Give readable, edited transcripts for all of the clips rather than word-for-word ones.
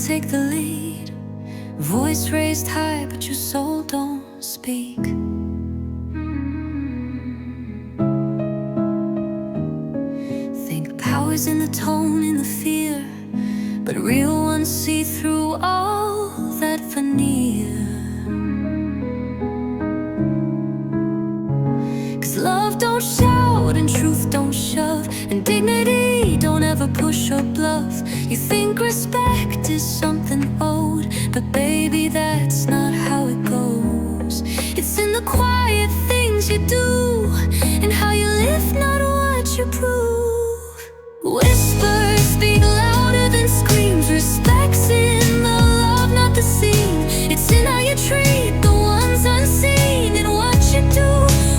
take the lead. Voice raised high, but your soul don't speak. Think power's in the tone, in the fear, but real ones see through all that veneer. 'Cause love don't shout and truth don't shove, and dignity don't ever push or bluff. You think respect is something owed, but baby, that's not how it goes. It's in the quiet things you do, and how you live, not what you prove. Whispers speak louder than screams. Respect's in the love, not the scene. It's in how you treat the ones unseen, and what you do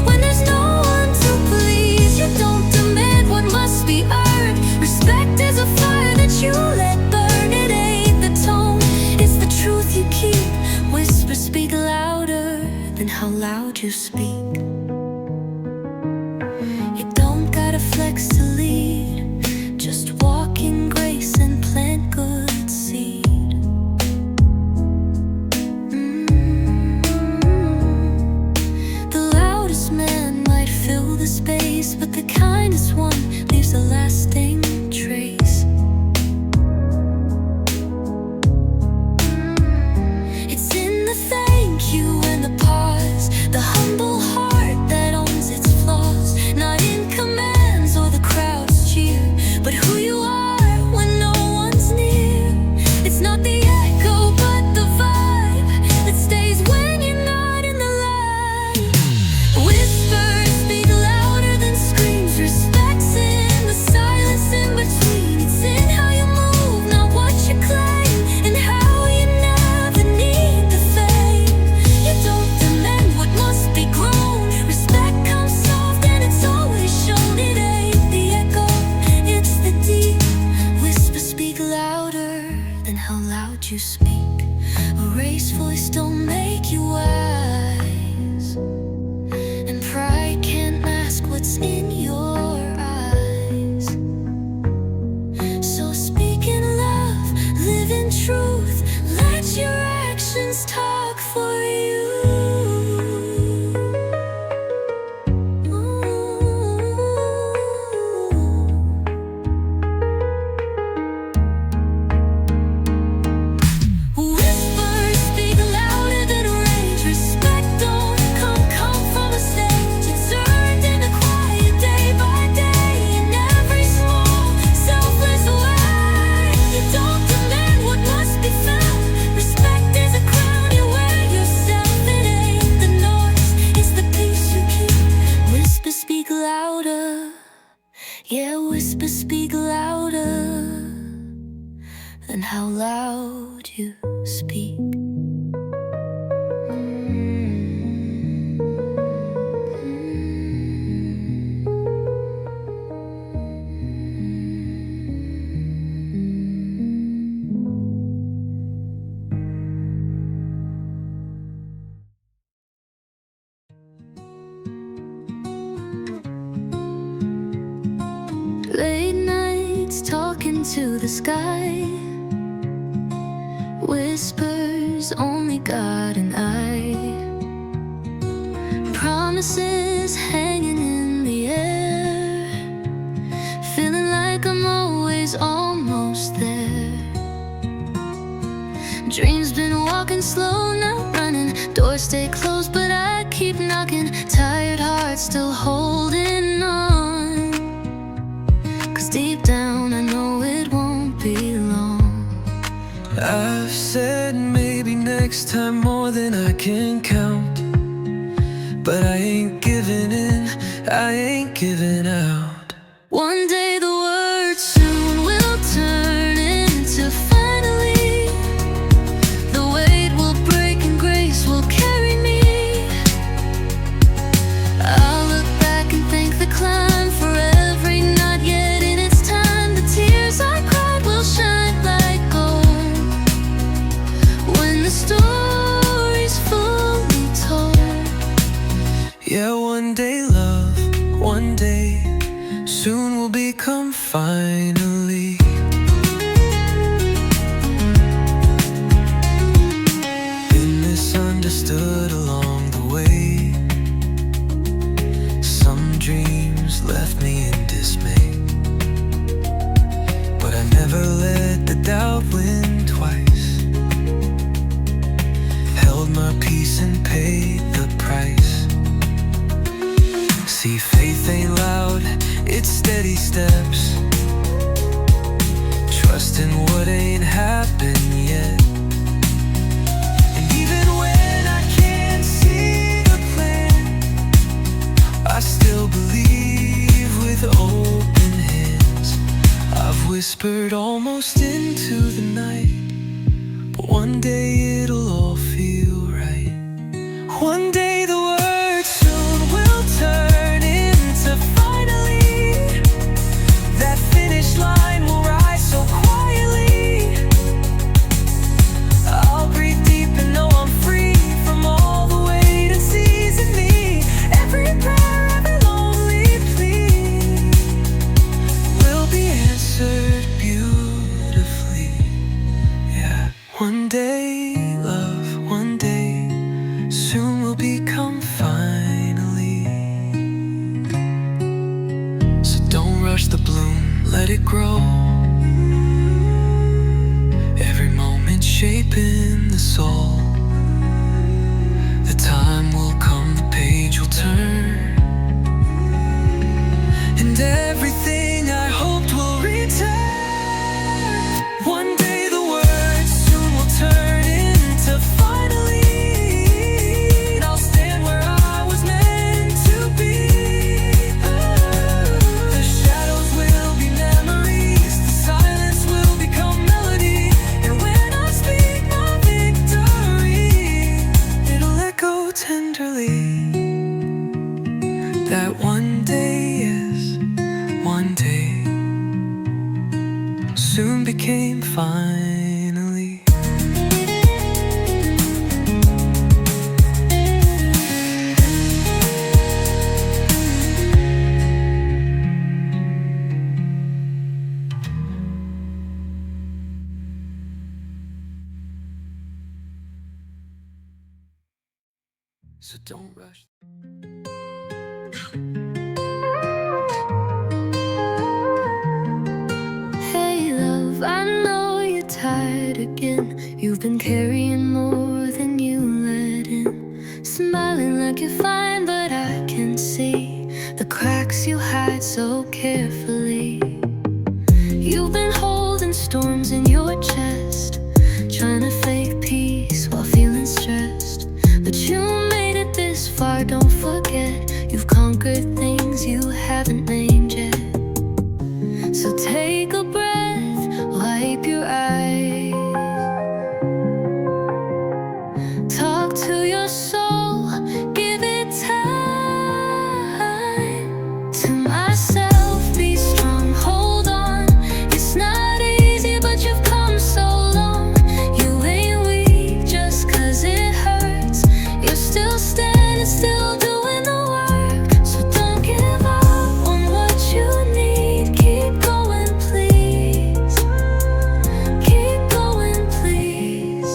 when there's no one to please. You don't demand what must be earned. Respect is a fire that you let burn. It ain't the tone, it's the truth you keep. Whispers speak louder than how loud you speak. You don't gotta flex to lead, just walk in grace and plant good seed. The loudest man might fill the space, but the kindest one leaves a lasting trace. It's in the thank you and the pause, the humble heart that owns its flaws. Not in commands or the crowd's cheer, but who you are when no one's near. It's not the echo, but the vibe that stays when you're not in the light. Whispers speak louder than screams. Respect's in the silence in between. It's in how you move, not what you claim, and how you never need the fame. You don't demand what must be grown. Respect comes soft and it's always shown. It ain't the echo, it's the deep. Whispers speak louder than how loud you speak. A raised voice don't make you wise, and pride can't mask what's in your eyes. So speak in love, live in truth, let your actions talk for you. Whispers speak louder than rage. Respect don't come from a stage. It's earned in the quiet, day by day, in every small, selfless way. You don't demand what must be found. Respect is a crown you wear yourself. It ain't the noise, it's the peace you keep. Whispers speak louder, yeah, whispers speak louder than how loud you speak. Late nights talking to the sky. Whispers only God and I. Promises hanging in the air. Feeling like I'm always almost there. Dreams been walking slow, not running. Doors stay closed, but I keep knocking. Tired heart still holding on. 'Cause deep down I know it won't be long. I've said maybe next time more than I can count, but I ain't giving in, I ain't giving out. One day the words soon will turn into finally. The weight will break and grace will carry me. I'll look back and thank the climb for every not yet in its time. The tears I cried will shine like gold when the story's fully told. Yeah, one day love, one day soon will be our peace and paid the price. See, faith ain't loud, it's steady steps. Trust in what ain't happened yet. And even when I can't see the plan, I still believe with open hands. I've whispered almost into the night, but one day it'll all feel right. One day the words soon will turn into finally. That finish line will rise so quietly. I'll breathe deep and know I'm free from all the weight and seizing me. Every prayer, every lonely plea will be answered beautifully. Yeah, one day, love, one day, soon will become finally. So don't rush the bloom, let it grow. Every moment shaping the soul. The time will come, the page will turn, and everything I hoped will return. One day the words soon will turn into finally. And I'll stand where I was meant to be. The shadows will be memories, the silence will become melody. And when I speak my victory, it'll echo tenderly. That one day, yes, one day, soon became finally. So don't rush. Hey love, I know you're tired again. You've been carrying more than you let in. Smiling like you're fine, but I can see the cracks you hide so carefully. You've been holding storms in your chest, trying to fake peace while feeling stressed. But you made it this far, don't forget. You've conquered things you haven't named yet. So take a breath, wipe your eyes. Talk to your soul, give it time. To myself, be strong, hold on. It's not easy, but you've come so long. You ain't weak just 'cause it hurts. You're still standing, still doing the work. So don't give up on what you need. Keep going, please. Keep going, please.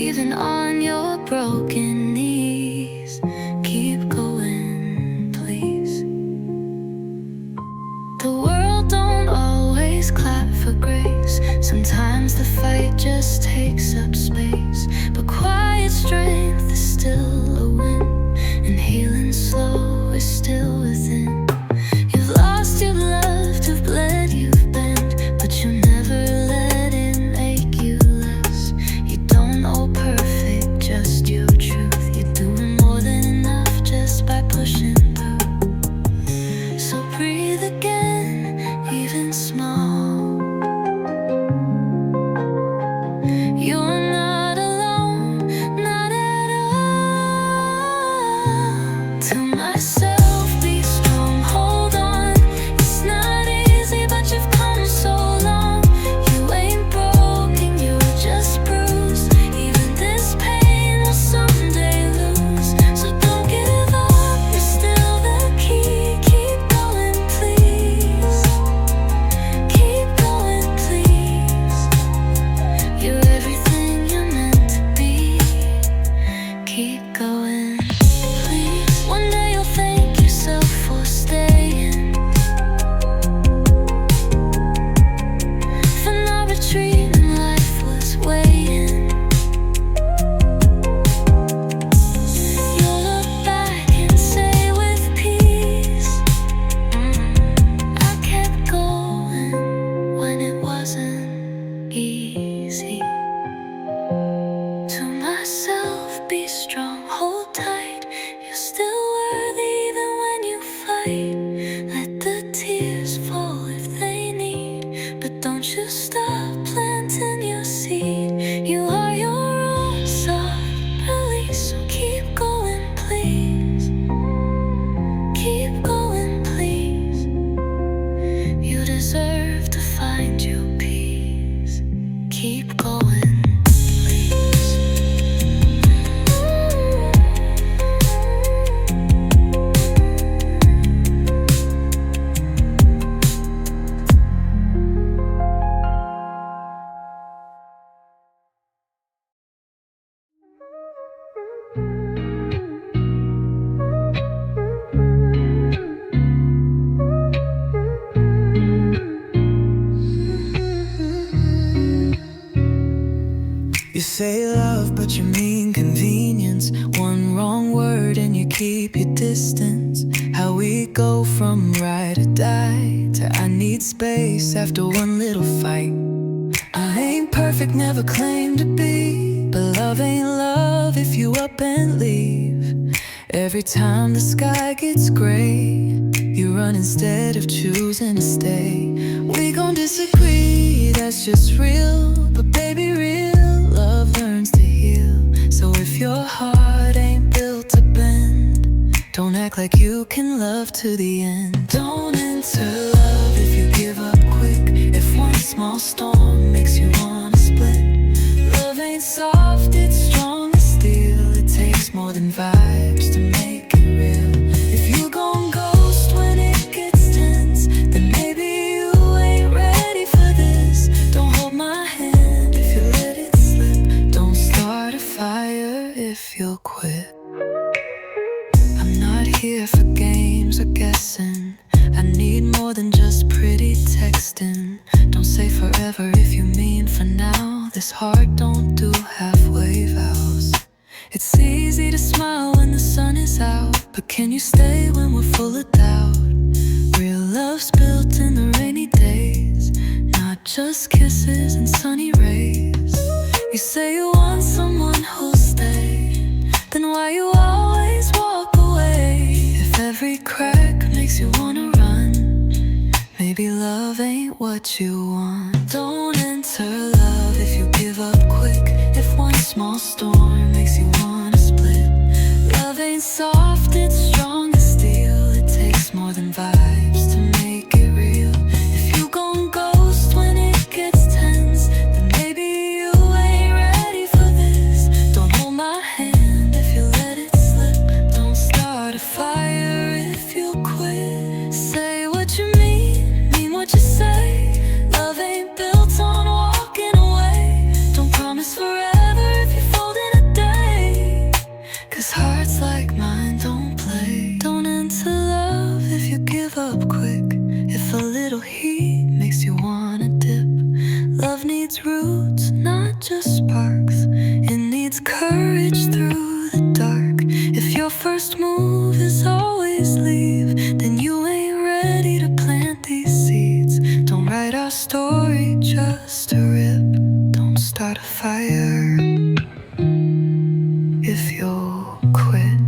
Even on your broken knees, keep going, please. The world don't always clap for grace. Sometimes the fight just takes up space. But quiet strength is still a win, and healing slow is still within. You've lost, you've loved, you've bled, you've bent, but you never let it make you less. You don't owe perfect, just your truth. You're doing more than enough just by pushing through. So breathe again, even small. You're be strong, hold tight. You're still worthy even when you fight. Let the tears fall if they need, but don't you stop planting your seed. You are your own soft release, so keep going, please. Keep going, please. You deserve to find your peace. Keep going, please. You say love, but you mean convenience. One wrong word and you keep your distance. How we go from ride or die to I need space after one little fight. I ain't perfect, never claimed to be, but love ain't love if you up and leave. Every time the sky gets gray, you run instead of choosing to stay. We gon' disagree, that's just real, but baby, real love learns to heal. So if your heart ain't built to bend, don't act like you can love to the end. Don't enter love if you give up quick. If one small storm makes you wanna split. Love ain't soft, it's strong as steel. It takes more than vibes to make it real. If you gon' ghost when it gets tense, then maybe you ain't ready for this. Don't hold my hand if you let it slip. Don't start a fire if you'll quit. I'm not here for games or guessing. I need more than just pretty texting. Don't say forever if you mean for now. This heart don't do halfway vows. It's easy to smile when the sun is out, but can you stay when we're full of doubt? Real love's built in the rainy days, not just kisses and sunny rays. You say you want someone who'll stay, then why you always walk away? If every crack makes you wanna run, maybe love ain't what you want. Don't enter love if you give up quick. If one small storm makes you wanna split. Love ain't soft, it's strong as steel. It takes more than vibes to make it real. If you gon' ghost when it gets tense, then maybe you ain't ready for this. Don't hold my hand if you let it slip. Don't start a fire if you quit. Say what you mean what you say. Love ain't built on walking away. Don't promise forever if you fold in a day, 'cause hearts like mine don't play. Don't enter love if you give up quick. If a little heat makes you wanna dip. Love needs roots, not just sparks. It needs courage through the dark. If your first move is always leave, then you ain't ready to plant these seeds. Don't write our story just to rip. Don't start a fire if you'll quit.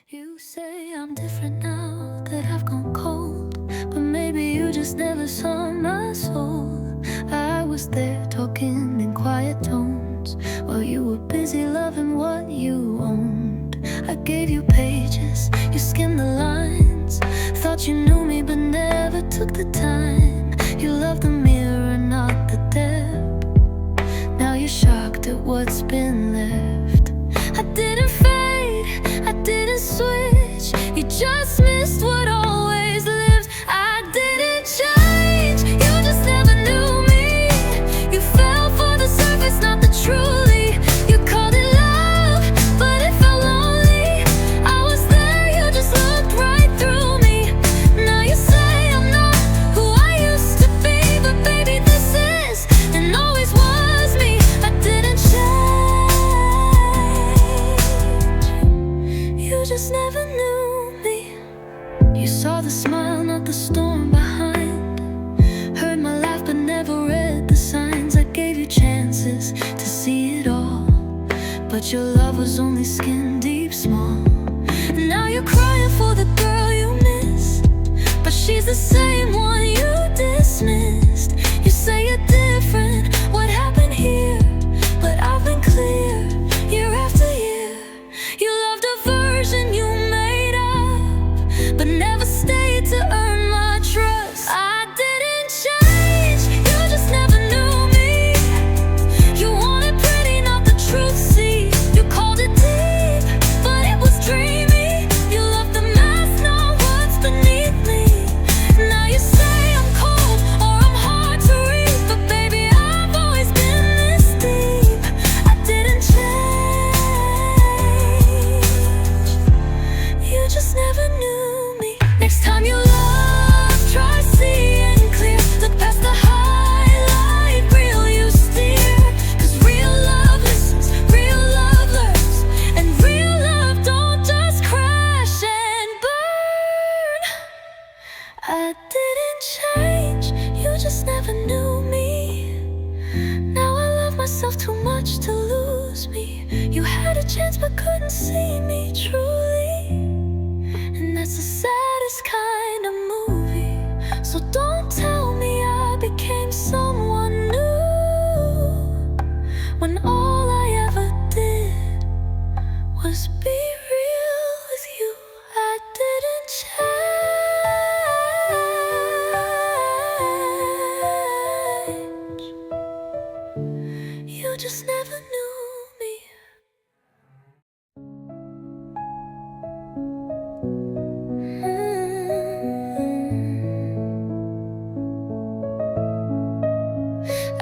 You say I'm different now that I've gone cold, but maybe you just never saw my soul. I was there talking in quiet tones while you were busy loving what you owned. I gave you pages, you skimmed the lines. Thought you knew me but never took the time. You loved the mirror, not the depth. Now you're shocked at what's been left. I didn't fade, I didn't switch. You just missed what always lives. I didn't change, you just never knew me. You fell for the surface, not the truly. You called it love, but it felt lonely. I was there, you just looked right through me. Now you say I'm not who I used to be, but baby, this is and always was me. I didn't change, you just never knew me. You saw the smile, not the storm behind. Heard my laugh but never read the signs. I gave you chances to see it all, but your love was only skin deep small. And now you're crying for the girl you miss, but she's the same one you dismissed. You say you're different, what happened here? But I've been clear, year after year. You loved a version you made up, but never stayed to earn my trust. I didn't change, you just never knew me. You wanted pretty, not the truth, see. You called it deep, but it was dreamy. You love the mask, not what's beneath me. Now you say I'm cold or I'm hard to read, but baby, I've always been this deep. I didn't change, you just never knew me. Next time you love, try seeing clear. Look past the highlight reel you steer, 'cause real love listens, real love learns, and real love don't just crash and burn. I didn't change, you just never knew me. Now I love myself too much to lose me. You had a chance but couldn't see me truly, and that's the saddest kind of movie. So don't tell me I became someone new, when all I ever did was be real with you. I didn't change, you just never knew me.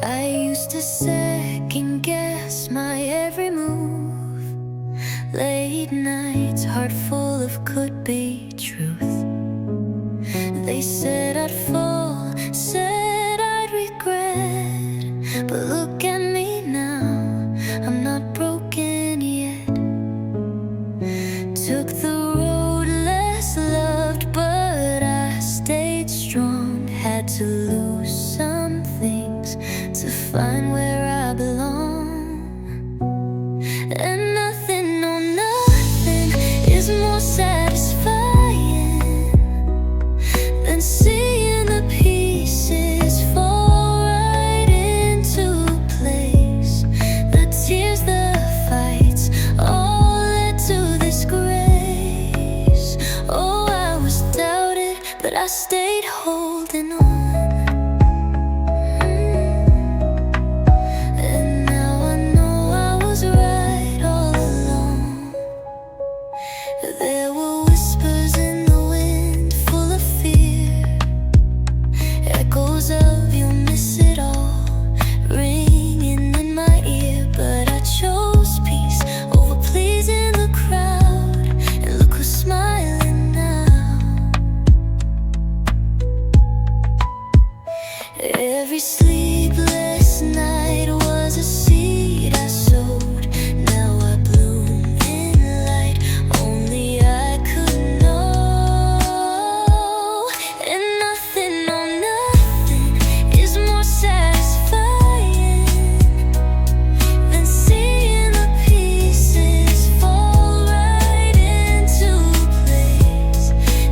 I used to second guess my every move. Late nights, heart full of could be truth. They said I'd fall, said I'd regret, but look at me now, I'm not broken yet. Took the road less loved, but I stayed strong. Had to lose some things to find where I belong. And nothing, no nothing is more satisfying than seeing the pieces fall right into place. The tears, the fights, all led to this grace. Oh, I was doubted, but I stayed holding on. And now I know I was right all along. There were whispers in the wind, full of fear, echoes of you'll miss it all, ringing in my ear. But I chose peace over pleasing the crowd, and look who's smiling now. Every sleepless night was a seed I sowed. Now I bloom in light only I could know. And nothing, no nothing is more satisfying than seeing the pieces fall right into place.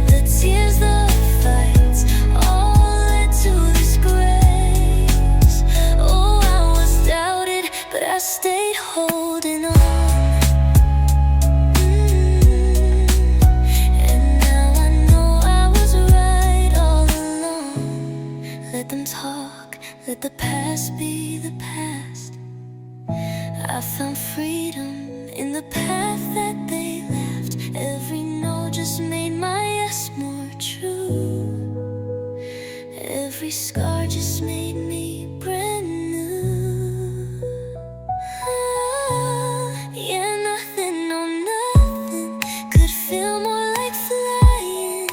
The tears, the fights, all led to this grace. Oh, I was doubted, but I stayed holding on. And now I know I was right all along. Let them talk, let the past be the past. I found freedom in the path that they left. Every no just made my yes more true. Every scar just made me brand new. Yeah, nothing, no nothing could feel more like flying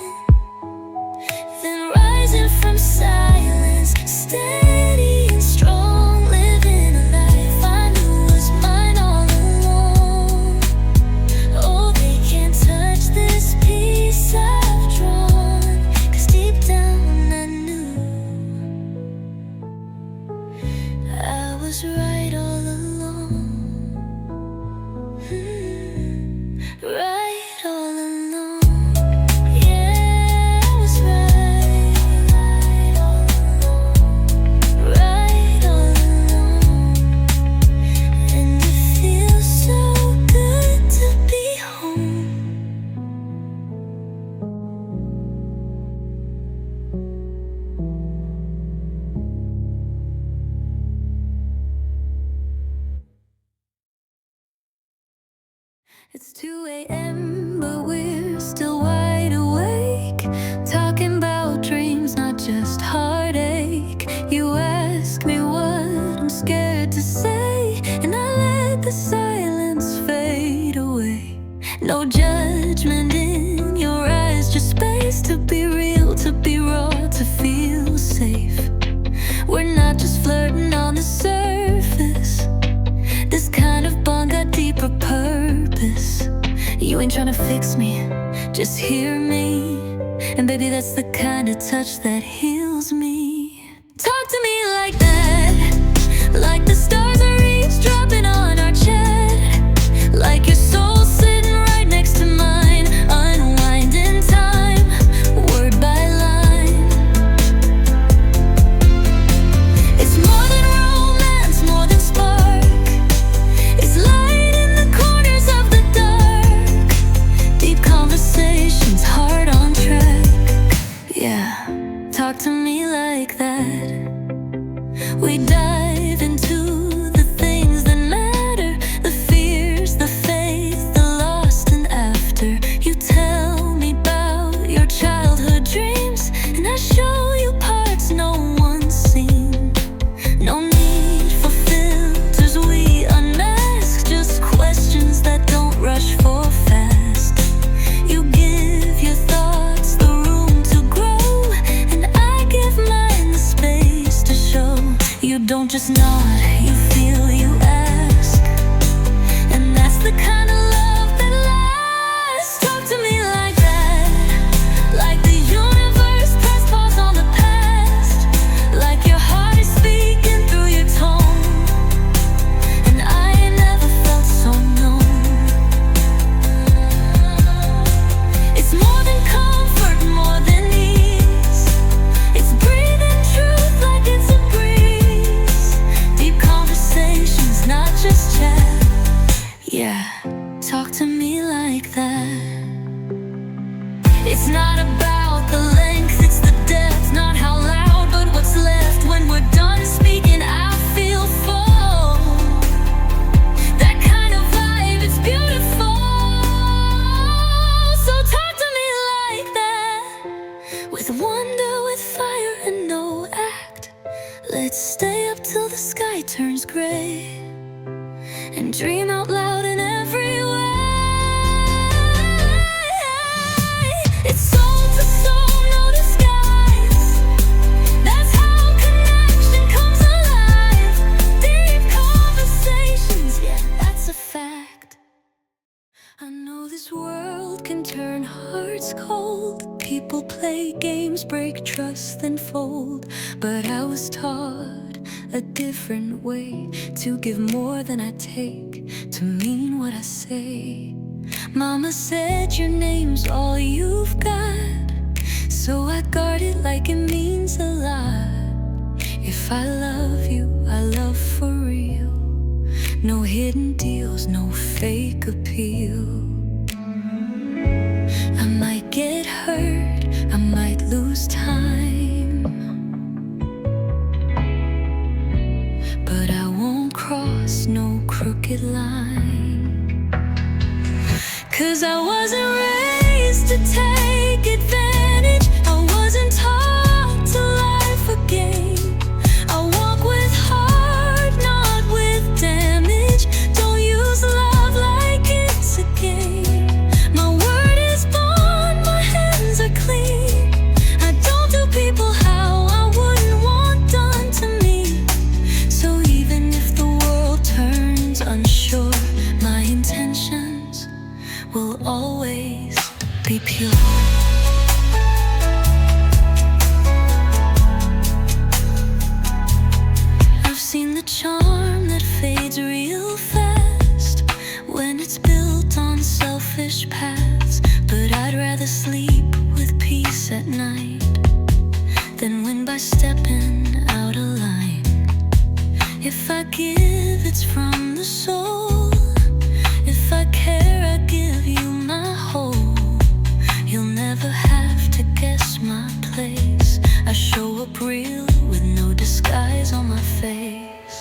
than rising from silence, steady and strong, living a life I knew was mine all along. Oh, they can't touch this peace I've drawn. It's 2 a.m., but we're still wide awake, talking about dreams, not just heartache. You ask me what I'm scared to say, and I let the silence fade away. No judgment in your eyes, just space to be real, to be raw, to feel safe. We're not just flirting on the surface. This kind of bond got deeper purpose. You ain't tryna fix me, just hear me. And baby, that's the kind of touch that heals me. Talk to me like that, like the stars are eavesdropping on our chat, like your soul sitting right next to mine. Unwind in time, word by line. It's more than romance, more than spark. It's light in the corners of the dark. Deep conversations, heart on track. Yeah, talk to me like that. We dive into the things that matter, the fears, the faith, the lost and after. You tell me about your childhood dreams, and I show you parts no one's seen. No need for filters, we unmask, just questions that don't rush for fast. You give your thoughts the room to grow, and I give mine the space to show. You don't just nod, you feel, you ask, and that's the kind of love that lasts. Talk to me like that, like the universe press pause on the past, like your heart is speaking through your tone, and I ain't never felt so known. It's more than comfort, more than ease. It's breathing truth like it's a breeze. Deep conversations, not just chat. Yeah, talk to me like that. It's not about the length, it's the depth. Not how loud, but what's left. When we're done speaking, I feel full. That kind of vibe, it's beautiful. So talk to me like that, with wonder, with fire and no act. Let's stay up till the sky turns gray, and dream out loud in every way. It's soul to soul, no disguise. That's how connection comes alive. Deep conversations, yeah, that's a fact. I know this world can turn hearts cold. People play games, break trust, then fold. But I was taught a different way, to give more than I take, to mean what I say. Mama said your name's all you've got, so I guard it like it means a lot. If I love you, I love for real. No hidden deals, no fake appeal. I might get hurt, I might lose time, but I won't cross no crooked line. 'Cause I wasn't raised to take advantage. I wasn't taught to lie for gain. I walk with heart, not with damage. Don't use love like it's a game. My word is bond, my hands are clean. I don't do people how I wouldn't want done to me. So even if the world turns unsure, my intentions will always be pure. I've seen the charm that fades real fast when it's built on selfish paths. But I'd rather sleep with peace at night than win by stepping out of line. If I give, it's from the soul. If I care, I give you my whole. You'll never have to guess my place. I show up real with no disguise on my face.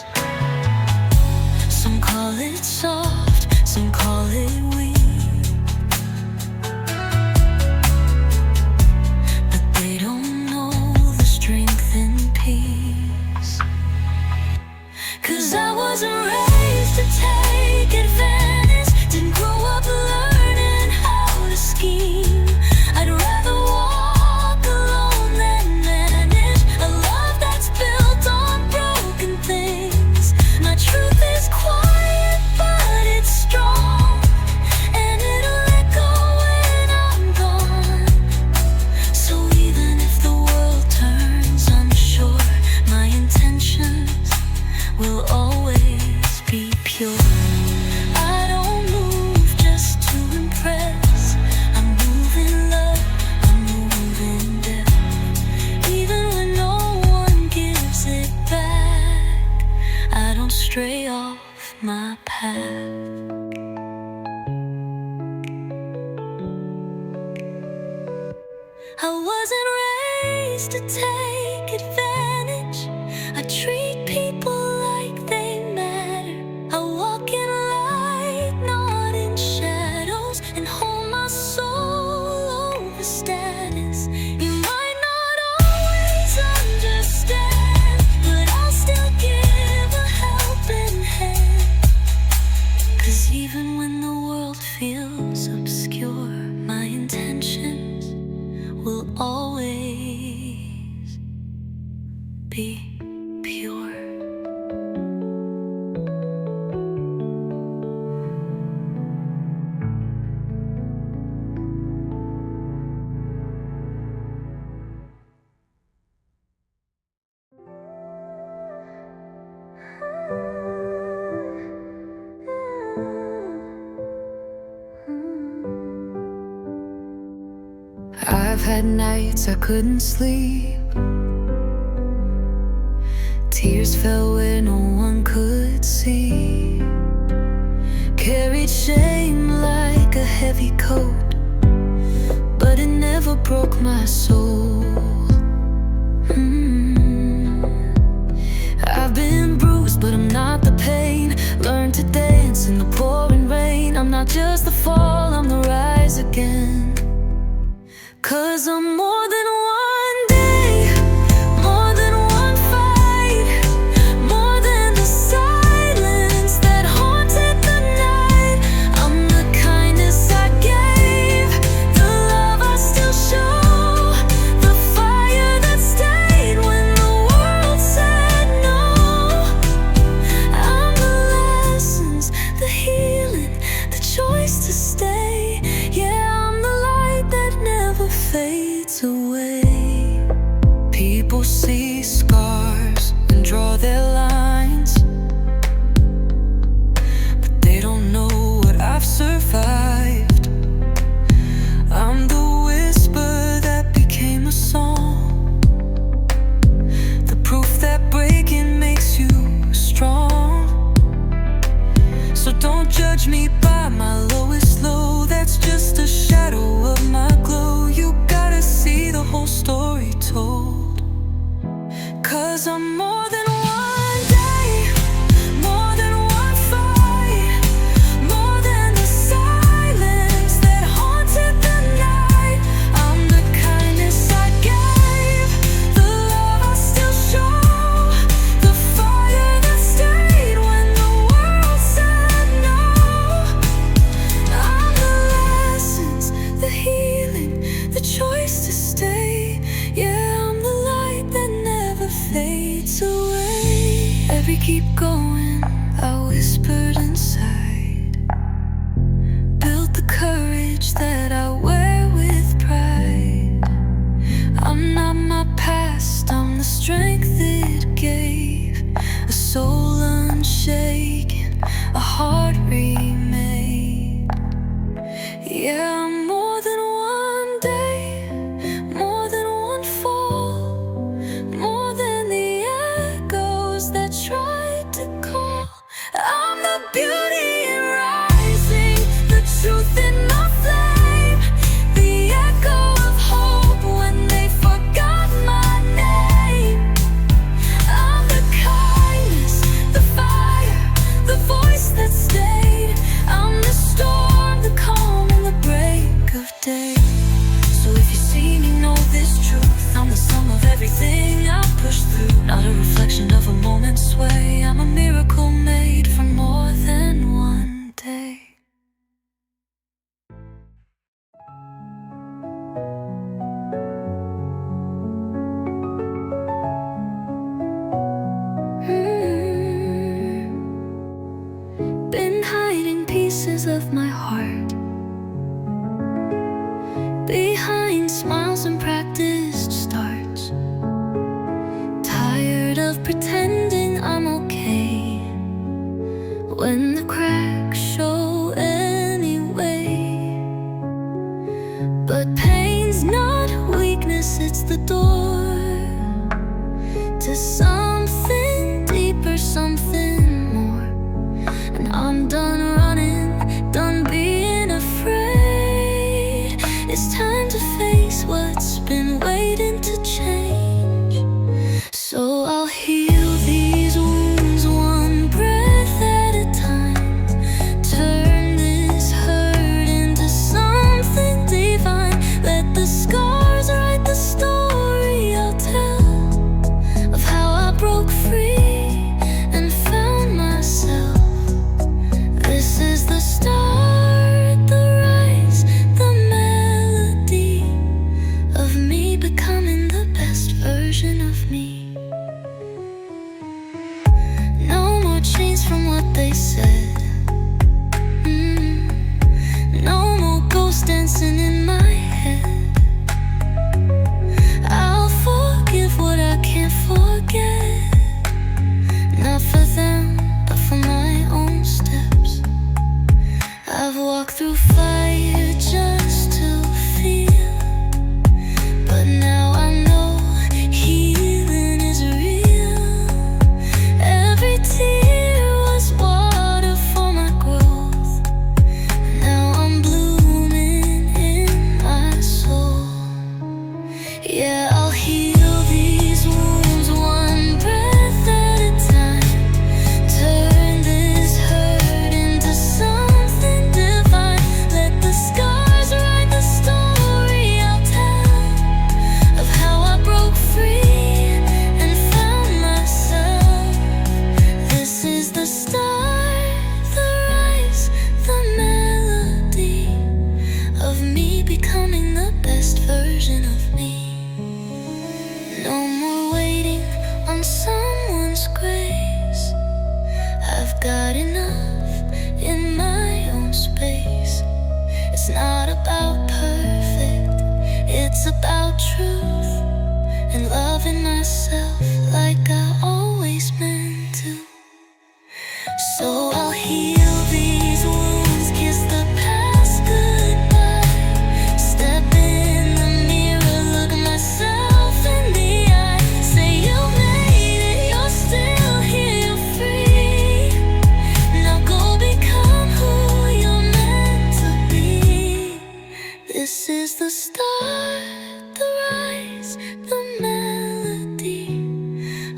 Some call it soft, some call it weak. I wasn't raised to take advantage. I treat people like they matter. I walk in light, not in shadows, and hold my soul over status. You might not always understand, but I'll still give a helping hand. 'Cause even when the world feels obscure, my intentions will always be pure. I've had nights I couldn't sleep. Tears fell where no one could see. Carried shame like a heavy coat, but it never broke my soul. I've been bruised, but I'm not the pain. Learned to dance in the pouring rain. I'm not just the fall, I'm the rise again. 'Cause I'm more than one day, more than one fight, more than the silence that haunted the night. I'm the kindness I gave, the love I still show, the fire that stayed when the world said no. I'm the lessons, the healing, the choice to stay. Yeah, I'm the light that never fades away. People see scars and draw their lines, but they don't know what I've survived. I'm the whisper that became a song, the proof that breaking makes you strong. So don't judge me by my lowest low, that's just a shadow of my glow. You gotta see the whole story told. 'Cause I'm more than one day, more than one fight, more than the silence that haunted the night. I'm the kindness I gave, the love I still show, the fire that stayed when the world said no. I'm the lessons, the healing, the choice to stay. Yeah, I'm the light that never fades away. Every keep going, I whispered inside, built the courage that I wear with pride. I'm not my past, I'm the strength it gave, a soul unshaken, a heart remade. Yeah, I'm more than one day, more than one fall, more than the echoes that tried to call. I'm the beauty in rising, the truth in my flame, the echo of hope when they forgot my name. I'm the kindness, the fire, the voice that stayed. I'm the storm, the calm, and the break of day. So if you see me, know this truth, I'm the sum of everything I push through, not a reflection of a moment's sway. I'm a miracle made for more than one day. Been hiding pieces of my heart behind smiles and practiced starts. Tired of pretending I'm okay when the cracks show anyway. But pain's not weakness, it's the door to something deeper, something more. And I'm done running, done being afraid. It's time to face what's been waiting to change. So I'll heal these wounds one breath at a time. Turn this hurt into something divine. Let the scars write the story I'll tell of how I broke free and found myself. This is the start, the rise, the melody of me becoming the best version of me. No more chains from what they said. No more ghosts dancing in my head. I'll forgive what I can't forget. Not for them, but for my own steps. I've walked through fire just to feel, but now I know healing is real. Every tear was water for my growth. Now I'm blooming in my soul. Yeah, I'll heal these wounds one breath at a time. Turn this hurt into something divine. Let the scars write the story I'll tell of how I broke free and found myself. This is the start, the rise, the melody of me becoming the best version of me. No more waiting on someone's grace. I've got enough in my own space. It's not about perfect, it's about truth and loving myself like I always meant to. So I'll heal these wounds, kiss the past goodbye. Step in the mirror, look myself in the eye. Say you made it, you're still here, you're free. Now go become who you're meant to be. This is the start, the rise, the melody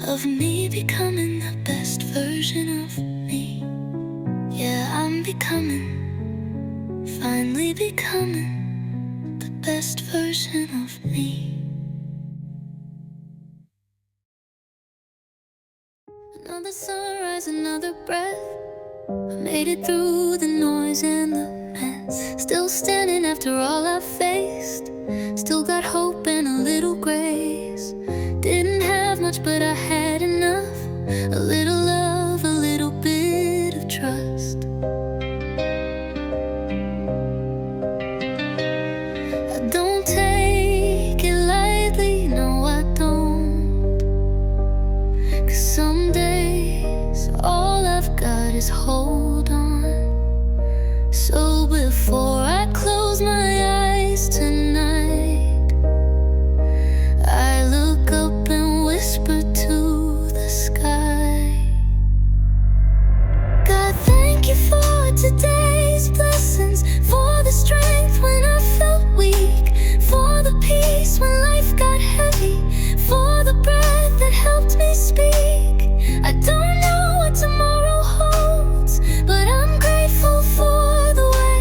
of me becoming the best version of me. Yeah, I'm becoming, finally becoming the best version of me. Another sunrise, another breath. I made it through the noise and the mess. Still standing after all I've faced. Still got hope and a little grace. Didn't have much, but I had enough. A little love, a little bit of trust. I don't take it lightly, no I don't. 'Cause some days all I've got is hold on. So before I close my eyes tonight, I look up and whisper to the sky. God, thank you for today's blessings, for the strength when I felt weak, for the peace when life got heavy, for the breath that helped me speak. I don't know what tomorrow holds, but I'm grateful for the way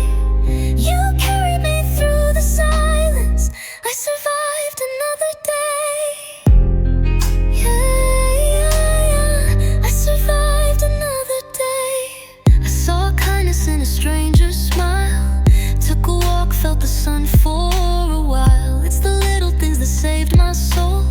you carried me through the silence. I survived another day. Yeah, I survived another day. I saw kindness in a stranger's smile. Took a walk, felt the sun for a while. It's the little things that saved my soul,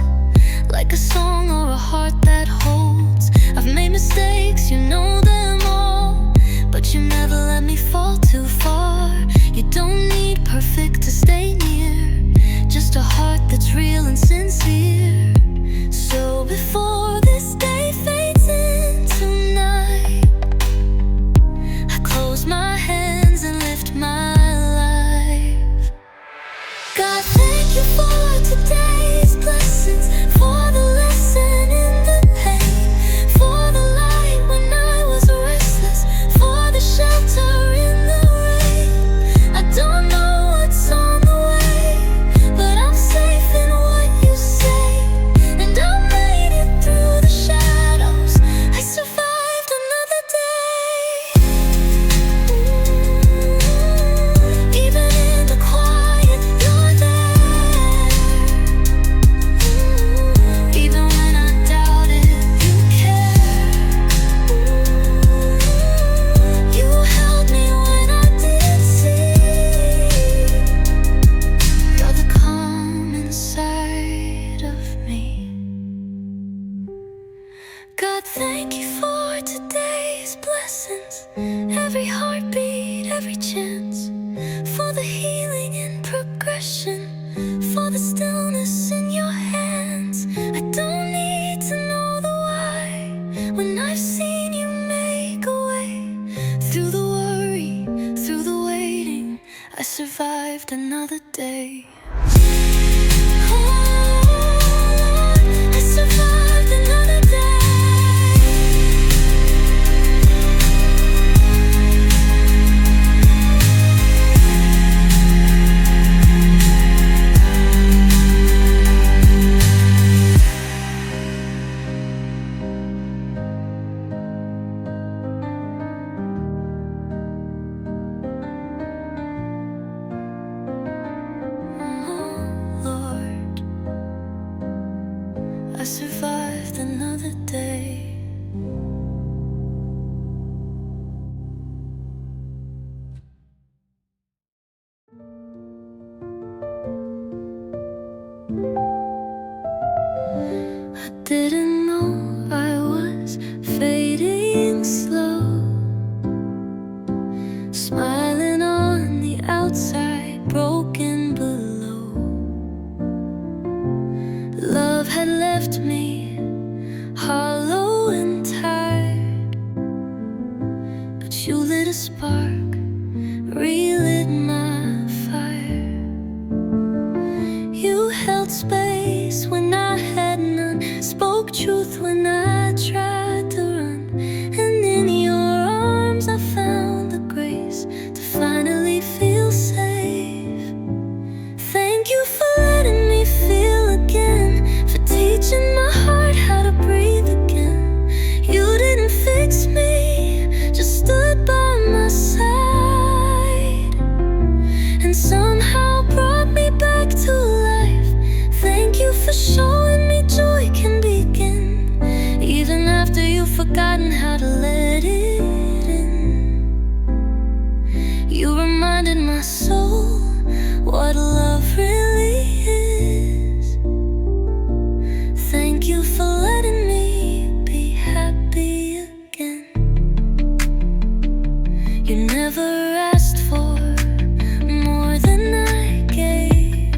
like a song or a heart that holds. I've made mistakes, you know them all, but you never let me fall too far. You don't need perfect to stay near, just a heart that's real and sincere. So before this day fades into night, I close my hands and lift my life. God, thank you for today's blessings, for the lesson in the pain, for the light when I was restless, for the shelter in the rain. I don't know what's on the way, every heartbeat, every chance, for the healing and progression, for the stillness in your hands. I don't need to know the why, when I've seen you make a way. Through the worry, through the waiting, I survived another day. I survived another day. I survived another day. I didn't know I was fading slow, smiling on the outside, broken below. Love had left me hollow and tired, but you lit a spark, relit my fire. You held space when I had none, spoke truth when I tried to run, and in your arms I found the grace to finally feel safe. Thank you for letting me feel again, for teaching my heart how to breathe again. You didn't fix me, just stood by my side, and somehow brought me back to life. Thank you for showing me joy can begin, even after you've forgotten how to let it in. You reminded my soul what love really is. Thank you for letting me be happy again. You never asked for more than I gave,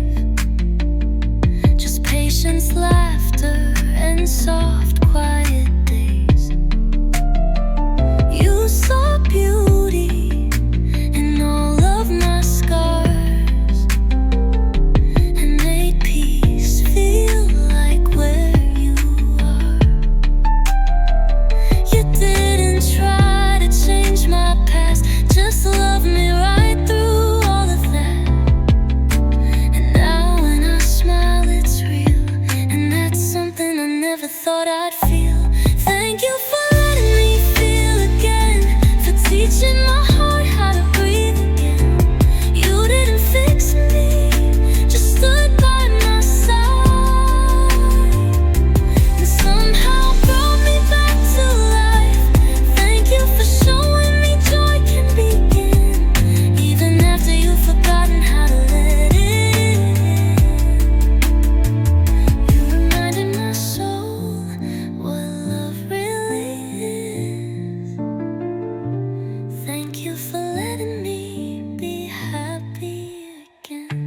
just patience, laughter, and soft, quiet days. You saw beauty in all of my scars, and made peace feel like where you are. You didn't try to change my past, just love me right through all of that. And now when I smile it's real, and that's something I never thought I'd feel. Thank you for letting me feel again, for teaching my heart how to breathe again. You didn't fix me, just stood by my side, and somehow brought me back to life. Thank you for showing me joy can begin, even after you've forgotten how to let it in. You reminded my soul what love really is. Thank you for letting me be happy again.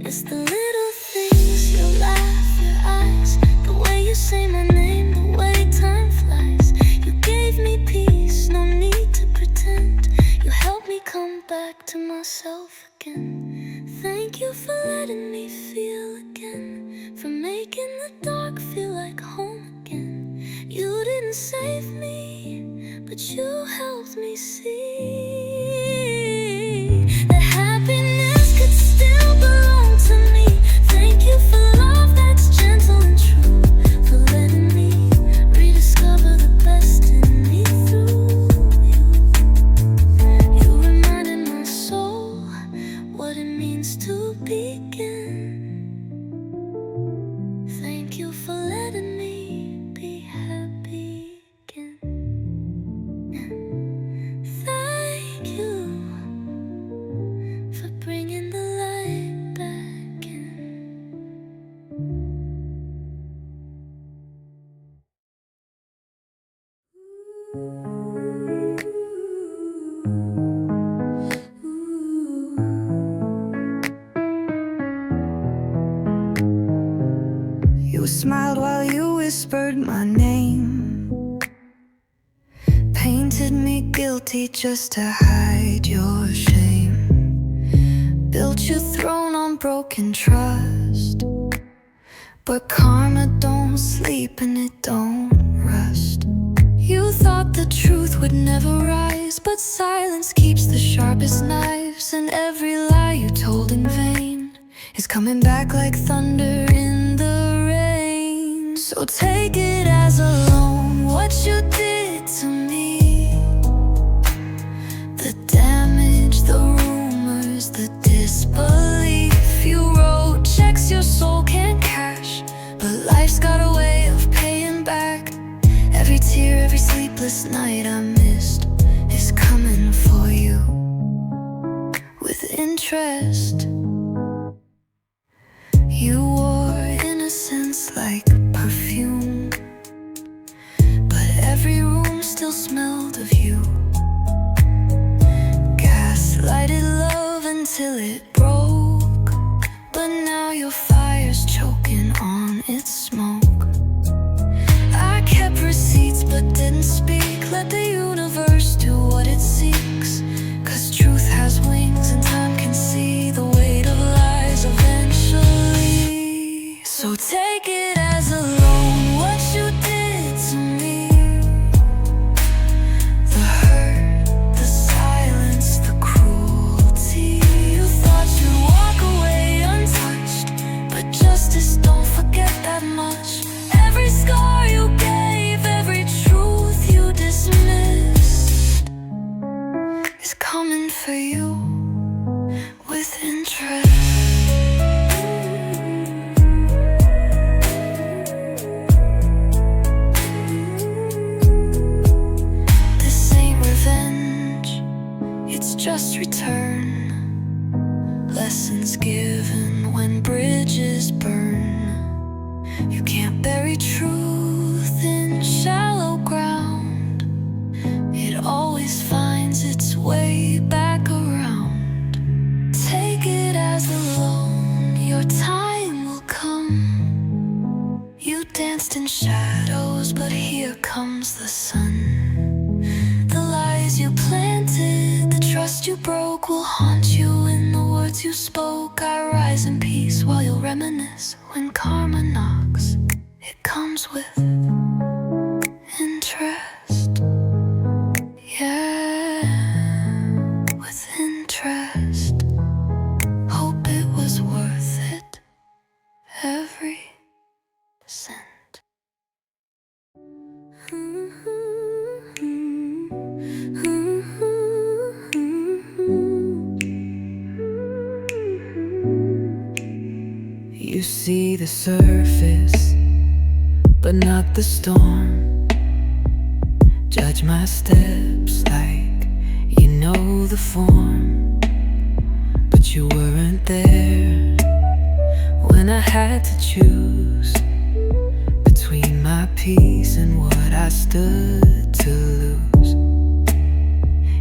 It's the little things, your laugh, your eyes, the way you say my name, the way time flies. You gave me peace, no need to pretend. You helped me come back to myself again. Thank you for letting me feel again, for making the dark feel like home again. You didn't save me, but you helped me see that happiness could still belong to me. Thank you for love that's gentle and true, for letting me rediscover the best in me through you. You reminded my soul what it means to begin. Thank you for letting me be happy again. Thank you for bringing the light back in. who smiled while you whispered my name, painted me guilty just to hide your shame, built your throne on broken trust. But karma don't sleep and it don't rust. You thought the truth would never rise, but silence keeps the sharpest knives. And every lie you told in vain is coming back like thunder in the rain. So take it as a loan, what you did to me, the damage, the rumors, the disbelief. You wrote checks your soul can't cash, but life's got a way of paying back. Every tear, every sleepless night I missed is coming for you with interest. You wore innocence like perfume, but every room still smelled of you. Gaslighted love until it broke, but now your fire's choking on its smoke. I kept receipts but didn't speak. Let the universe do what it seeks, 'cause truth has wings and time can see the weight of lies eventually. So take it as a loan, what you did to me, the hurt, the silence, the cruelty. You thought you'd walk away untouched, but justice don't forget that much. Every scar you gave, every truth you dismissed is coming for you with interest. This ain't revenge, it's just return. Lessons given when bridges burn. You can't bury truth in shallow ground. It always finds its way back around. Take it as a loan, your time will come. You danced in shadows, but here comes the sun. The lies you planted, the trust you broke will haunt you in the words you spoke. I rise in peace while you'll reminisce. When karma knocks, it comes with interest. Yeah, with interest. Hope it was worth it, every cent. You see the surface, but not the storm. Judge my steps like you know the form, but you weren't there when I had to choose between my peace and what I stood to lose.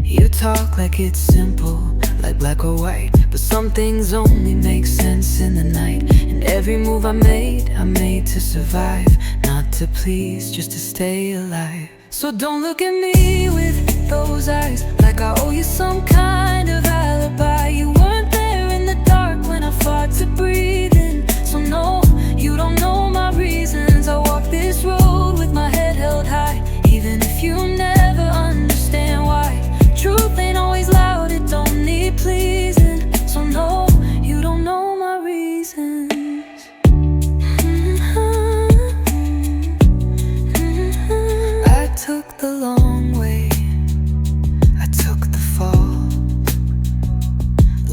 You talk like it's simple, like black or white, but some things only make sense in the night. And every move I made to survive, not to please, just to stay alive. So don't look at me with those eyes like I owe you some kind of alibi. You weren't there in the dark when I fought to breathe in. So no, you don't know my reasons. I walk this road with my head held high, even if you never understand why. Truth ain't always loud, it don't need pleasing. So no, you don't know my reasons. I took the long way, I took the fall.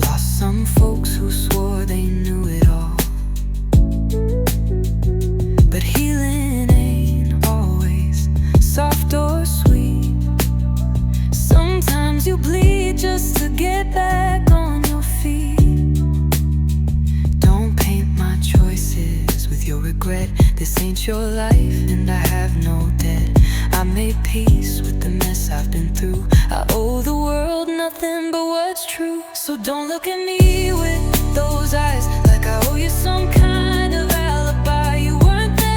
Lost some folks who swore they knew it all. But healing ain't always soft or sweet. Sometimes you bleed just to get back on your feet. Don't paint my choices with your regret. This ain't your life and I have no debt. I made peace with the mess I've been through. I owe the world nothing but what's true. So don't look at me with those eyes like I owe you some kind of alibi. You weren't there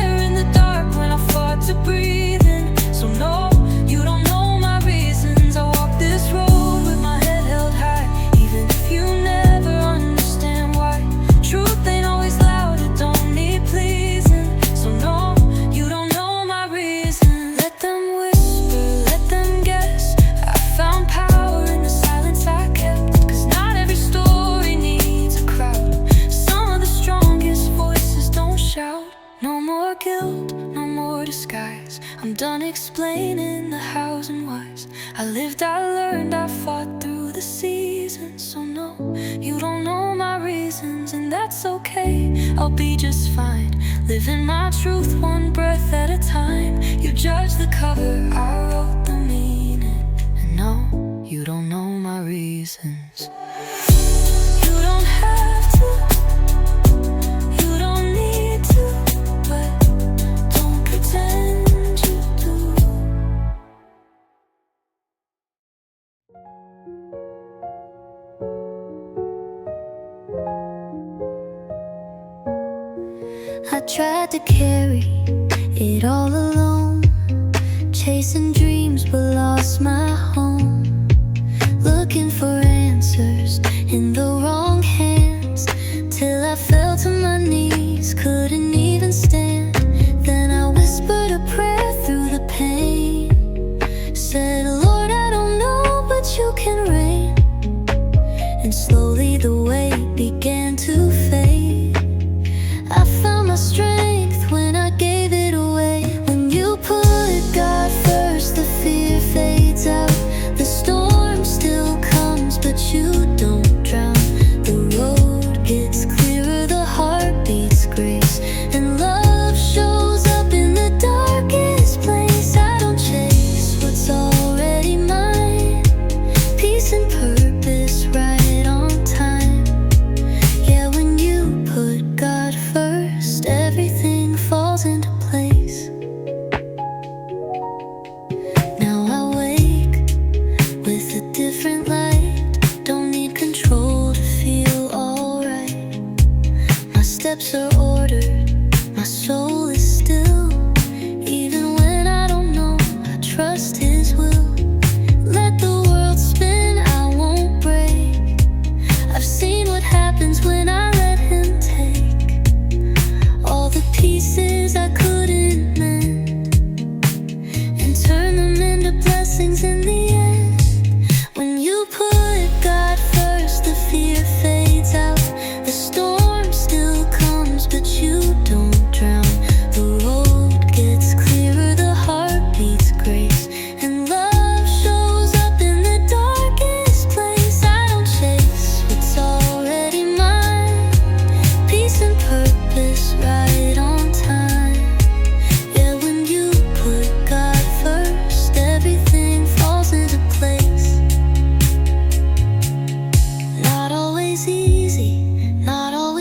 I'm done explaining the hows and whys. I lived, I learned, I fought through the seasons. So no, you don't know my reasons, and that's okay. I'll be just fine, living my truth one breath at a time. You judge the cover, I wrote the meaning. And no, you don't know my reasons. You don't have to, you don't need to, but don't pretend you do. I tried to carry it all alone, chasing dreams but lost my home, looking for answers in the wrong hands, till I fell to my knees, couldn't even stand. Then I whispered a prayer through the pain, said, Lord, I don't know, but you can reign. And slowly the weight began to fade. I found my strength when I gave it away. When you put God first, the fear fades out. The storm still comes, but you don't drown. The road gets clearer, the heart beats grace, and love shows up in the darkest place. I don't chase what's already mine. Peace and purpose right on time. Yeah, when you put God first, everything falls into place. Now I wake with a different light. Don't need control to feel alright. My steps are ordered, my soul is still. Even when I don't know, I trust His will. Let the world spin, I won't break. I've seen what happens when I let Him take all the pieces I couldn't mend and turn them into blessings in the end. When you put God first, the fear fades out. The storm still comes, but you don't drown. The road gets clearer, the heart beats grace, and love shows up in the darkest place. I don't chase what's already mine. Peace and purpose right on time. Yeah, when you put God first, everything falls into place. Not always easy, not always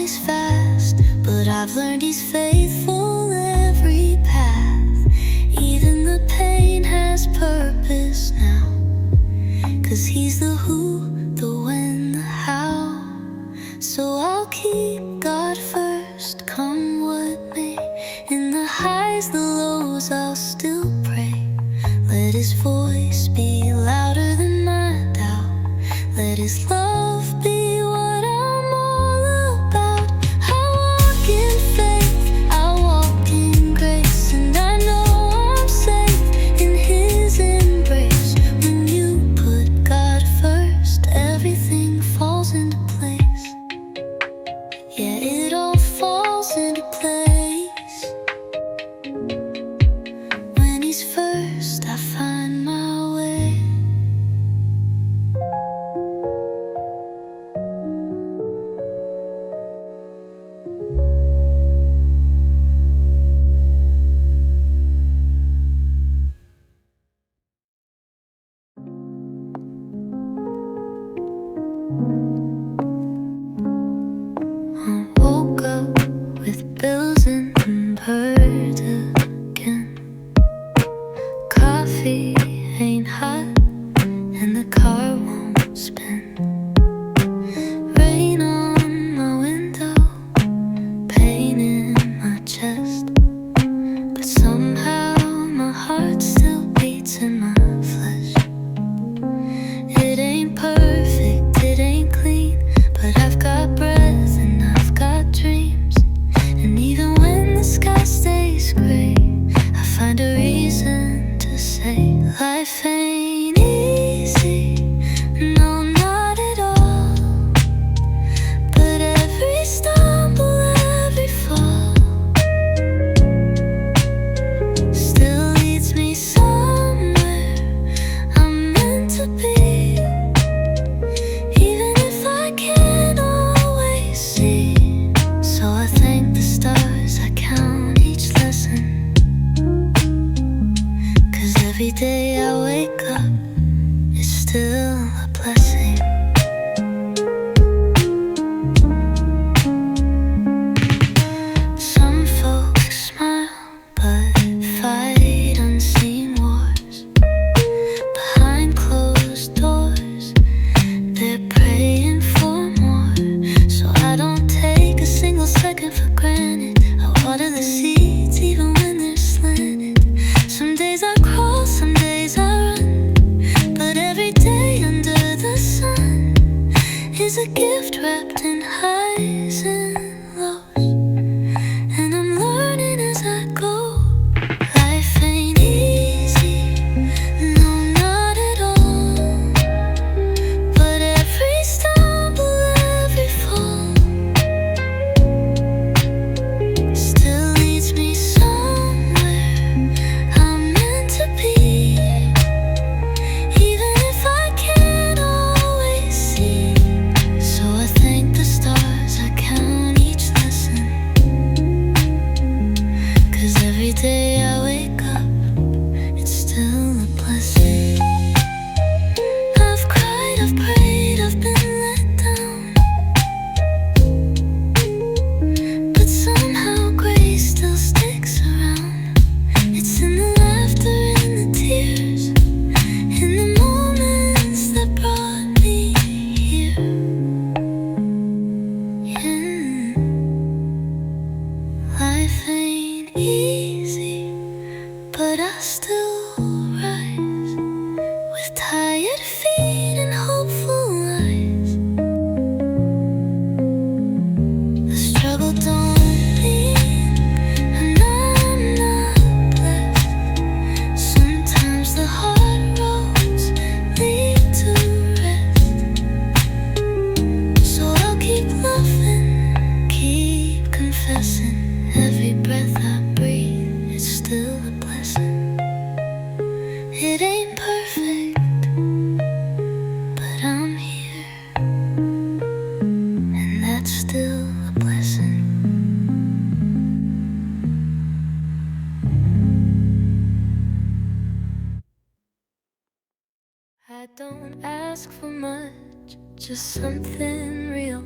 don't ask for much, just something real.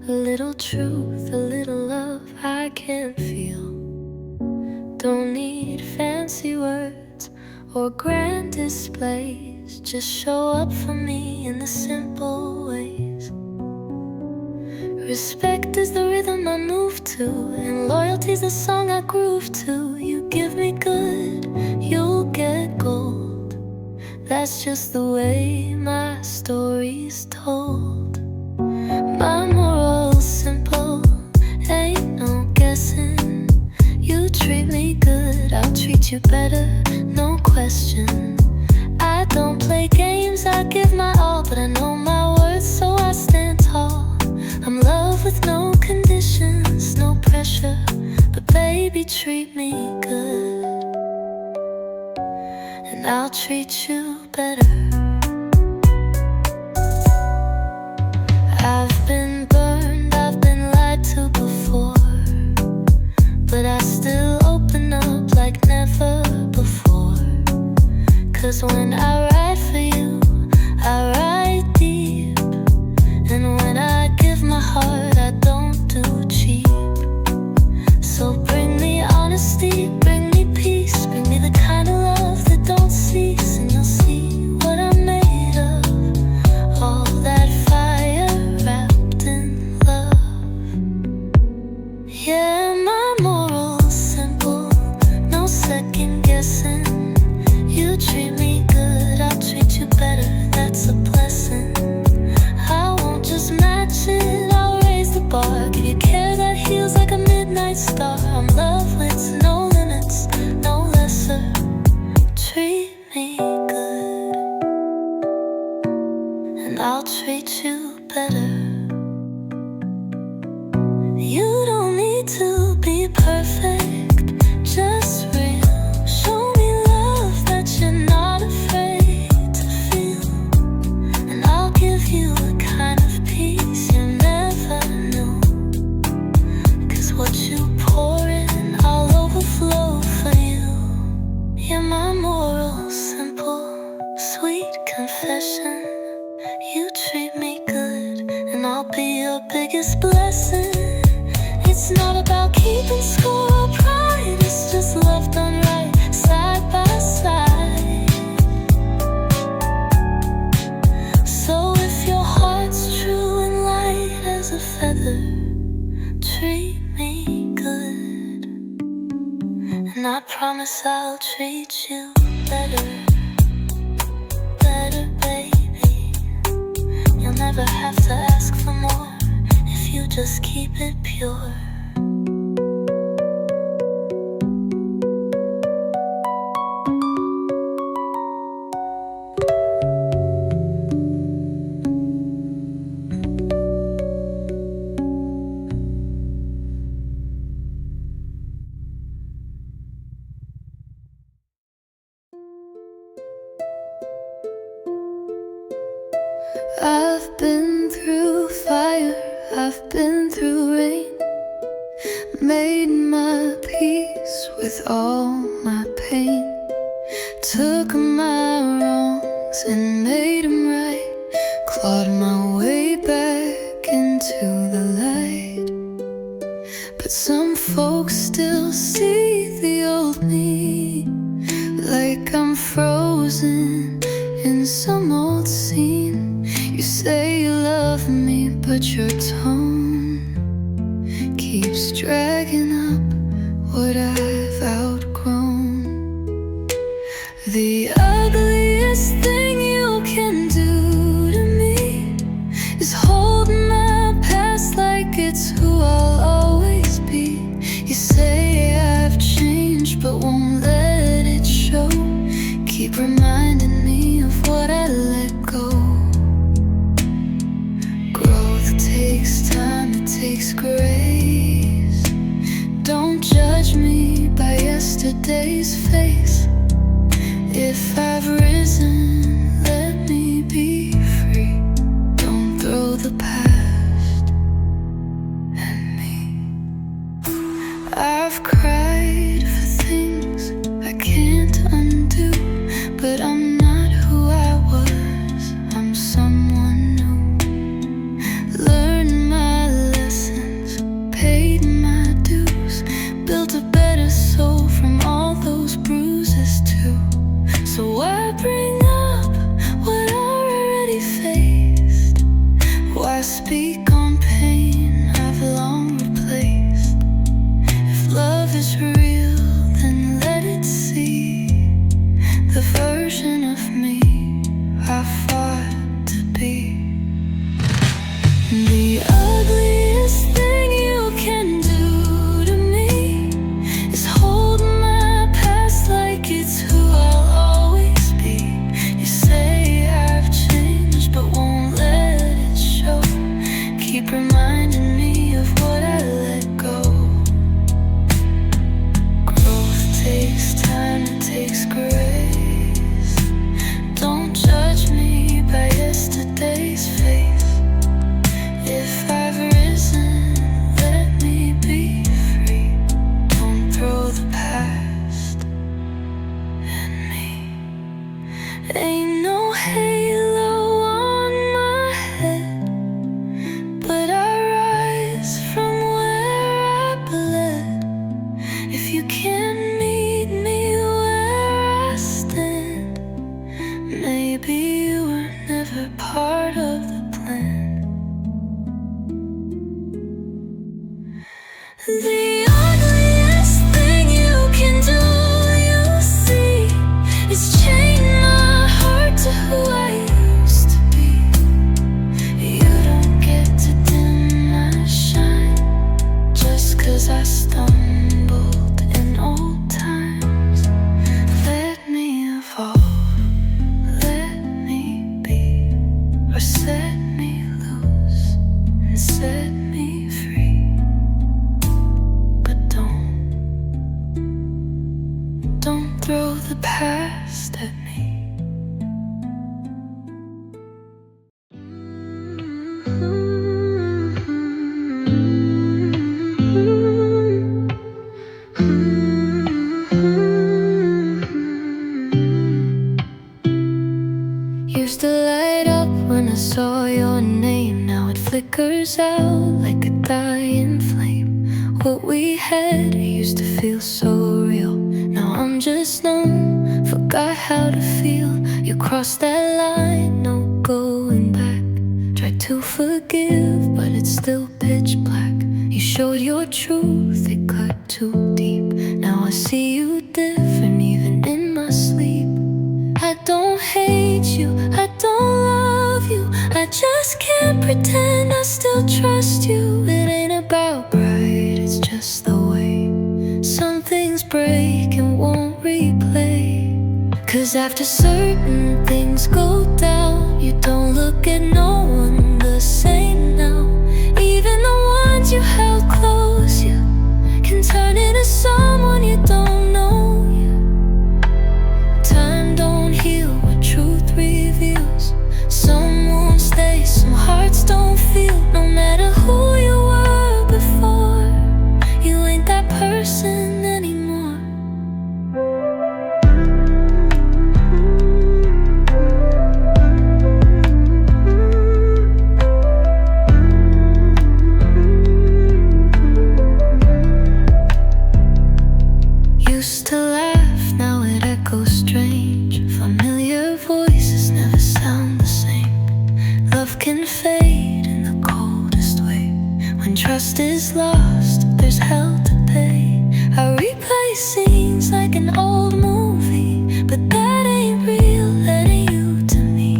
A little truth, a little love I can feel. Don't need fancy words or grand displays. Just show up for me in the simple ways. Respect is the rhythm I move to, and loyalty's the song I groove to. You give me good, you'll get gold. That's just the way my story's told. My moral's simple, ain't no guessing. You treat me good, I'll treat you better, no question. I don't play games, I give my all, but I know my worth, so I stand tall. I'm love with no conditions, no pressure, but baby, treat me good, and I'll treat you better. I've been burned, I've been lied to before, but I still open up like never before. 'Cause when I ride for you, I ride deep, and when I give my heart, I don't do cheap. So bring me honesty, bring me peace, bring me the kind of love that don't cease, and you'll see what I'm made of. All that fire wrapped in love. Yeah, my moral's simple, no second guessing. You treat me good, I'll treat you better, that's a blessing. I won't just match it, I'll raise the bar. Give you care that heals like a midnight star. I'm love with no limits, no lesser. Treat me good, and I'll treat you better. You don't need to be perfect, just real. Show me love that you're not afraid to feel, and I'll give you a kind of peace you never knew. 'Cause what you pour in, I'll overflow for you. Yeah, my moral's simple, sweet confession. You treat me good, and I'll be your biggest blessing. It's not about keeping score or pride, it's just love done right, side by side. So if your heart's true and light as a feather, treat me good, and I promise I'll treat you better. Better, baby. You'll never have to ask for more if you just keep it pure. I've been through fire, I've been through rain, made my peace with all my pain. Took my wrongs and made them right, clawed my way back into the light. But some folks still see the old me, like I'm frozen in some old scene. You say you love me, but your tone keeps dragging up what I've outgrown. The ugliest thing you can do to me is hold my past like it's who I'll always be. You say I've changed, but won't let it show. Keep reminding me of what I let go. Takes time, it takes grace. Don't judge me by yesterday's face. If I've risen, let me be free. Don't throw the past at me. I've cried for things I can't undo, but I'm not who I was. The ugliest thing you can do, you see, is chain my heart to who I used to be. You don't get to dim my shine just 'cause I stumbled in old times. Let me evolve, let me be, or set me loose and set me free. But don't throw the past at me. Used to light up when I saw your name. Now it flickers out like a dying flame. What we had used to feel so real. Now I'm just numb, forgot how to feel. You crossed that line, no going back. Tried to forgive, but it's still pitch black. You showed your truth, it cut too deep. Now I see you different even in my sleep. I don't hate you, I don't love you, I just can't pretend I still trust you. It ain't about pride, it's just the way some things break and won't replay. 'Cause after certain things go down, you don't look at no one the same now. Even the ones you held close, you can turn into someone you don't know yet. Time don't heal what truth reveals. Some won't stay, some hearts don't feel. No matter who you were before, you ain't that person anymore. Used to laugh, now it echoes strange. Familiar voices never sound the same. Love can fade in the coldest way. When trust is lost, there's hell to pay. I replay scenes like an old movie, but that ain't real, that ain't you to me.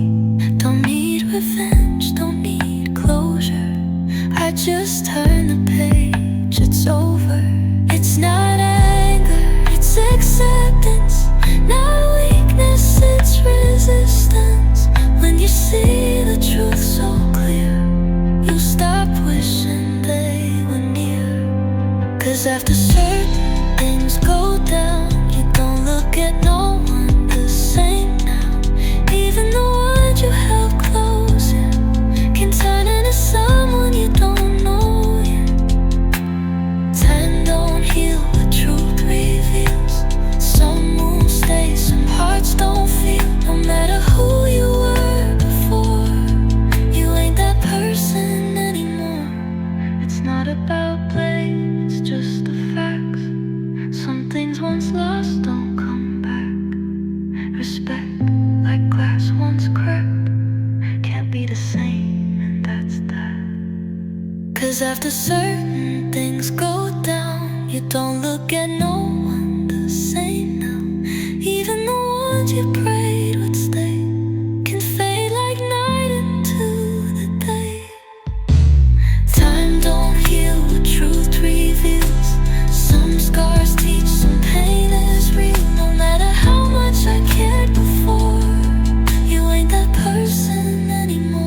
Don't need revenge, don't need closure. I just turn the page, it's over. It's not anger, it's acceptance. Not weakness, it's resistance. When you see the truth so clear, you stop wishing they were near. 'Cause after certain things go down, you don't look at no one the same now. Even the ones you held close, yeah, can turn into someone you don't know yet. Time don't heal what truth reveals. Some won't stay, some hearts don't feel. No matter who you were before, you ain't that person anymore. It's not about play, it's just the facts. Some things once lost don't come back. Respect, like glass once cracked, can't be the same, and that's that. 'Cause after certain things go down, you don't look at no one the same now. Even the ones you prayed would stay can fade like night into the day. Time don't heal what truth reveals. Some scars teach, some pain is real. No matter how much I cared before, you ain't that person anymore.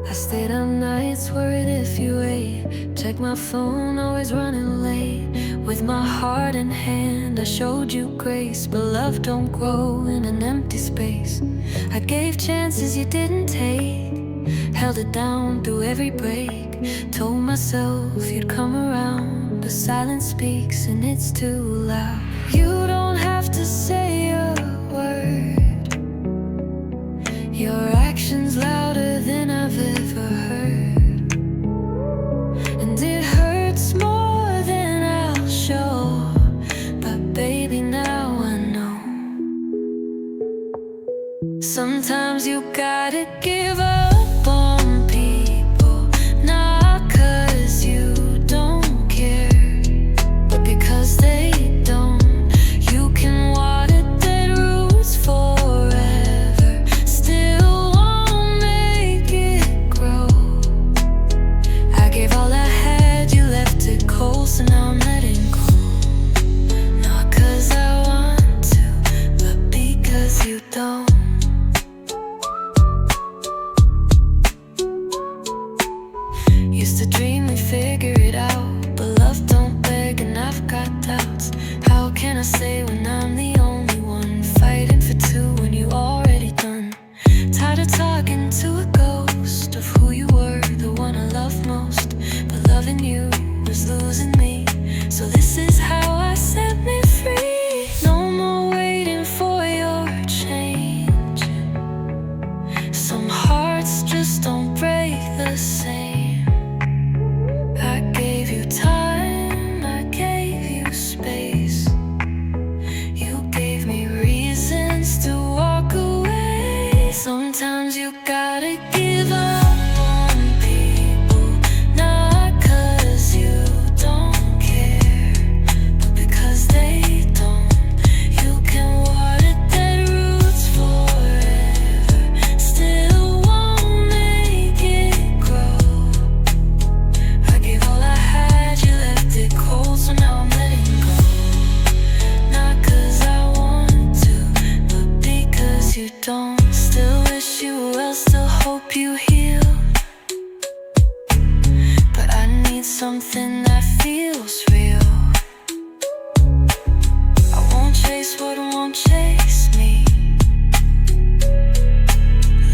I stayed up nights worried if you ate. Check my phone, always running late. With my heart in hand, I showed you grace. But love don't grow in an empty space. I gave chances you didn't take, held it down through every break. Told myself you'd come around, but silence speaks and it's too loud. You Sometimes you gotta give up on people, not 'cause you don't care, but because they don't. You can water dead roots forever, still won't make it grow. I gave all I had, you left it cold, so now I'm letting go. Not 'cause I want to, but because you don't. Used to dream we figure it out, but love don't beg and I've got doubts. How can I say when I'm the only one fighting for two when you already done? Tired of talking to a ghost of who you were, the one I love most. But loving you was losing me, so this is how I set me free. No more waiting for your change. Some hearts just don't break the same. I gave you time, I gave you space. You gave me reasons to walk away. Sometimes you gotta give up on people, not 'cause you don't care, but because they don't. You can water dead roots forever, still won't make it grow. I gave all I had, you left it cold, so now I'm letting go. Not 'cause I want to, but because you don't. Still wish you well, still hope you heal, but I need something that feels real. I won't chase what won't chase me.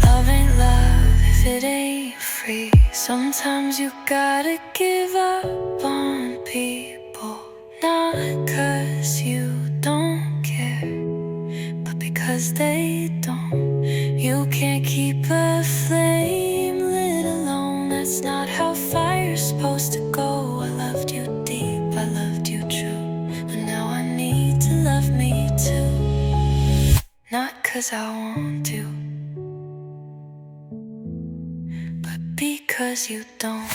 Love ain't love if it ain't free. Sometimes you gotta give up on people, not 'cause you don't care, but because they don't. You can't keep a flame lit alone, that's not how fire's supposed to go. I loved you deep, I loved you true, but now I need to love me too. Not 'cause I want to, but because you don't.